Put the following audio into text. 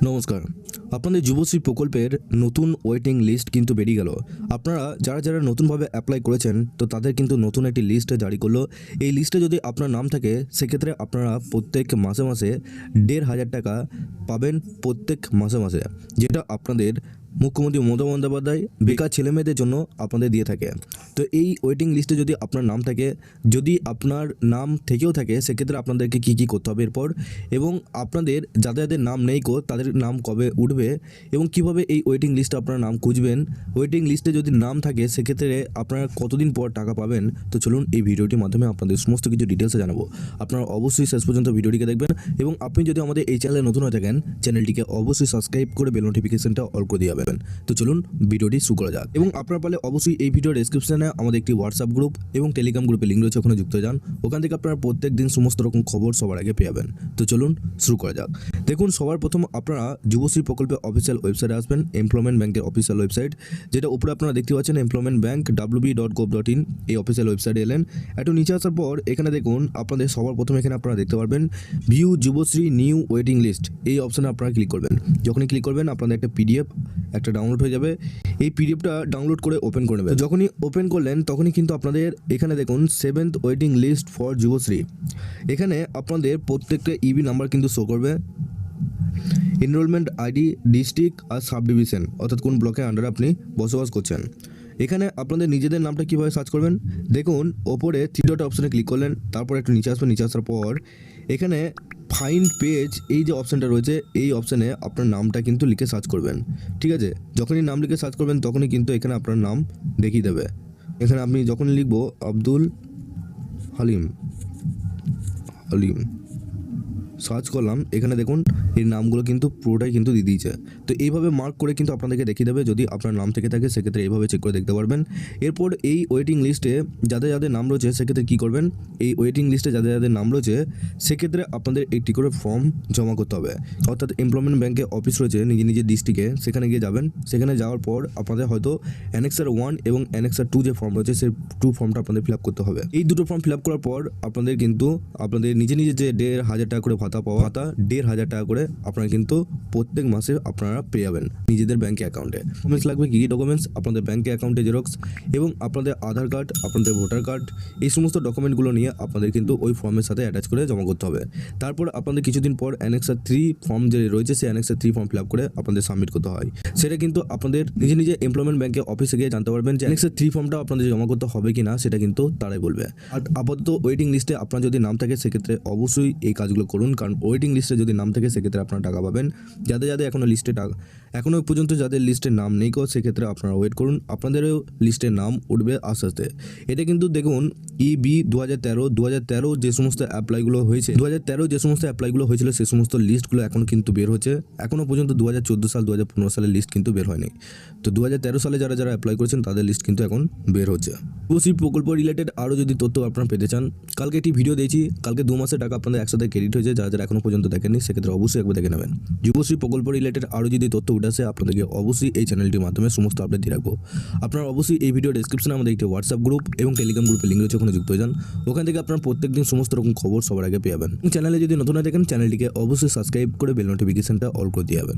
নমস্কার। আপনাদের যুবশ্রী প্রকল্পের নতুন ওয়েটিং লিস্ট কিন্তু বেরিয়ে গেল। আপনারা যারা নতুনভাবে অ্যাপ্লাই করেছেন তো তাদের কিন্তু নতুন একটি লিস্ট জারি করলো। এই লিস্টে যদি আপনার নাম থাকে সেক্ষেত্রে আপনারা প্রত্যেক মাসে ১,৫০০ টাকা পাবেন প্রত্যেক মাসে, যেটা আপনাদের মুখ্যমন্ত্রী মমতা বন্দ্যোপাধ্যায় বেকার ছেলেমেয়েদের জন্য আপনাদের দিয়ে থাকে। তো এই ওয়েটিং লিস্টে যদি আপনার নাম থাকে, যদি আপনার নাম থেকেও থাকে সেক্ষেত্রে আপনাদেরকে কী করতে হবে এরপর, এবং আপনাদের যাদের নাম নেই তাদের নাম কবে উঠবে এবং কিভাবে এই ওয়েটিং লিস্টে আপনার নাম খুঁজবেন। ওয়েটিং লিস্টে যদি নাম থাকে সেক্ষেত্রে আপনারা কতদিন পর টাকা পাবেন। তো চলুন এই ভিডিওটির মাধ্যমে আপনাদের সমস্ত কিছু ডিটেলসে জানাবো। আপনারা অবশ্যই শেষ পর্যন্ত ভিডিওটিকে দেখবেন এবং আপনি যদি আমাদের এই চ্যানেলে নতুন হয়ে থাকেন চ্যানেলটিকে অবশ্যই সাবস্ক্রাইব করে বেল নোটিফিকেশনটা অল করে দিয়ে যাবেন। তো চলুন ভিডিওটি শুরু করা যাক। এবং আপনারা পারলে অবশ্যই এই ভিডিওর ডেসক্রিপশনে আমাদের একটি হোয়াটসঅ্যাপ গ্রুপ এবং টেলিগ্রাম গ্রুপের লিঙ্ক রয়েছে, ওখানে যুক্ত হয়ে যান। ওখান থেকে আপনারা প্রত্যেক দিন সমস্ত রকম খবর সবার আগে পেয়ে যাবেন। তো চলুন শুরু করা যাক। দেখুন, সবার প্রথম আপনারা যুবশ্রী প্রকল্পের অফিসিয়াল ওয়েবসাইটে আসবেন, এমপ্লয়মেন্ট ব্যাংকের অফিসিয়াল ওয়েবসাইট, যেটা উপরে আপনারা দেখতে পাচ্ছেন এমপ্লয়মেন্ট ব্যাংক wb.gov.in। এই অফিসিয়াল ওয়েবসাইটে এলেন, একটু নিচে আসার পর এখানে দেখুন আপনাদের সবার প্রথমে এখানে আপনারা দেখতে পারবেন view Yuvashree new waiting list. এই অপশানে আপনারা ক্লিক করবেন। যখনই ক্লিক করবেন আপনাদের একটা পিডিএফ ডাউনলোড হয়ে যাবে। এই পিডিএফটা ডাউনলোড করে ওপেন করে নেবেন। যখনই ওপেন করলেন তখনই কিন্তু আপনাদের এখানে দেখুন 7th waiting list for Yuvashree. এখানে আপনাদের প্রত্যেকটা ইবি নাম্বার কিন্তু শো করবে, এনরোলমেন্ট আইডি, ডিস্ট্রিক্ট আর সাব ডিভিশন, অর্থাৎ কোন ব্লকের আন্ডারে আপনি বসবাস করছেন। এখানে আপনাদের নিজেদের নামটা কীভাবে সার্চ করবেন, দেখুন ওপরে 3 ডট অপশানে ক্লিক করলেন, তারপর একটু নিচে আসবেন। নিচে আসার পর এখানে ফাইন্ড পেজ এই যে অপশানটা রয়েছে এই অপশানে আপনার নামটা কিন্তু লিখে সার্চ করবেন। ঠিক আছে, যখনই নাম লিখে সার্চ করবেন তখনই কিন্তু এখানে আপনার নাম দেখিয়ে দেবে। এখানে আপনি যখনই লিখবো আব্দুল হালিম সার্চ করলাম, এখানে দেখুন এই নামগুলো কিন্তু পুরোটাই কিন্তু দিয়ে দিয়েছে। তো এইভাবে মার্ক করে কিন্তু আপনাদেরকে দেখিয়ে দেবে। যদি আপনার নাম থেকে থাকে সেক্ষেত্রে এইভাবে চেক করে দেখতে পারবেন। এরপর এই ওয়েটিং লিস্টে যাদের নাম রয়েছে সেক্ষেত্রে কী করবেন, এই ওয়েটিং লিস্টে যাদের নাম রয়েছে সেক্ষেত্রে আপনাদের একটি করে ফর্ম জমা করতে হবে। অর্থাৎ এমপ্লয়মেন্ট ব্যাংকে অফিস রয়েছে নিজের ডিস্ট্রিক্টে, সেখানে গিয়ে যাবেন। সেখানে যাওয়ার পর আপনাদের হয়তো অ্যানেক্সার 1 এবং অ্যানেক্সার 2 যে ফর্ম রয়েছে সেই 2 ফর্মটা আপনাদের ফিল আপ করতে হবে। এই দুটো ফর্ম ফিল আপ করার পর আপনাদের কিন্তু আপনাদের নিজে যে 1,500 টাকা করে ভাতা 1,500 টাকা করে আপনারা কিন্তু প্রত্যেক মাসে আপনারা পেয়ে যাবেন নিজেদের ব্যাঙ্কে অ্যাকাউন্টে। ডকুমেন্টস লাগবে কী ডকুমেন্টস, আপনাদের ব্যাঙ্কে অ্যাকাউন্টে জেরক্স এবং আপনাদের আধার কার্ড, আপনাদের ভোটার কার্ড, এই সমস্ত ডকুমেন্টগুলো নিয়ে আপনাদের কিন্তু ওই ফর্মের সাথে অ্যাটাচ করে জমা করতে হবে। তারপর আপনাদের কিছুদিন পর অ্যানেক্সার 3 ফর্ম যে রয়েছে সেই অ্যানেক্সার 3 ফর্ম ফিল আপ করে আপনাদের সাবমিট করতে হয়। সেটা কিন্তু আপনাদের নিজে এমপ্লয়মেন্ট ব্যাঙ্কে অফিসে গিয়ে জানতে পারবেন যে অ্যানেক্সার 3 ফর্মটা আপনাদের জমা করতে হবে কি না, সেটা কিন্তু তারাই বলবে। আর আপাতত ওয়েটিং লিস্টে আপনার যদি নাম থাকে সেক্ষেত্রে অবশ্যই এই কাজগুলো করুন, কারণ ওয়েটিং লিস্টে যদি নাম থাকে সেক্ষেত্রে আপনারা টাকা পাবেন। যাদের এখনও পর্যন্ত যাদের লিস্টে নাম নেই সেক্ষেত্রে আপনারা ওয়েট করুন, আপনাদেরও লিস্টে নাম উঠবে আস্তে আস্তে। এটা কিন্তু দেখুন ইবি 2013 যে সমস্ত অ্যাপ্লাইগুলো হয়েছে, 2013 যে সমস্ত অ্যাপ্লাইগুলো হয়েছিল সেই সমস্ত লিস্টগুলো এখন কিন্তু বের হচ্ছে। এখনও পর্যন্ত 2014 সাল 2015 সালের লিস্ট কিন্তু বের হয়নি। তো 2013 সালে যারা অ্যাপ্লাই করেছেন তাদের লিস্ট কিন্তু এখন বের হচ্ছে। যুবশ্রী প্রকল্প রিলেটেড আরও যদি তথ্য আপনারা পেতে চান, কালকে একটি ভিডিও দিয়েছি, কালকে 2 মাসের টাকা আপনাদের একসাথে ক্রেডিট হয়েছে। যারা এখনও পর্যন্ত দেখেননি সেক্ষেত্রে অবশ্যই একবার দেখে নেবেন। যুবশ্রী প্রকল্প রিলেটেড আরও যদি তথ্য উঠে আসে আপনাদেরকে অবশ্যই এই চ্যানেলটির মাধ্যমে সমস্ত আপডেট দিয়ে রাখবো। আপনারা অবশ্যই এই ভিডিও ডেসক্রিপশনে আমাদের একটি হোয়াটসঅ্যাপ গ্রুপ এবং টেলিগ্রাম গ্রুপের লিঙ্ক রয়েছে, ওখানে যুক্ত হয়ে যান। ওখান থেকে আপনারা প্রত্যেকদিন সমস্ত রকম খবর সবার আগে পেয়ে যাবেন। চ্যানেলে যদি নতুন হয়ে থাকেন চ্যানেলটিকে অবশ্যই সাবস্ক্রাইব করে বেল নোটিফিকেশনটা অল করে দিয়ে যাবেন।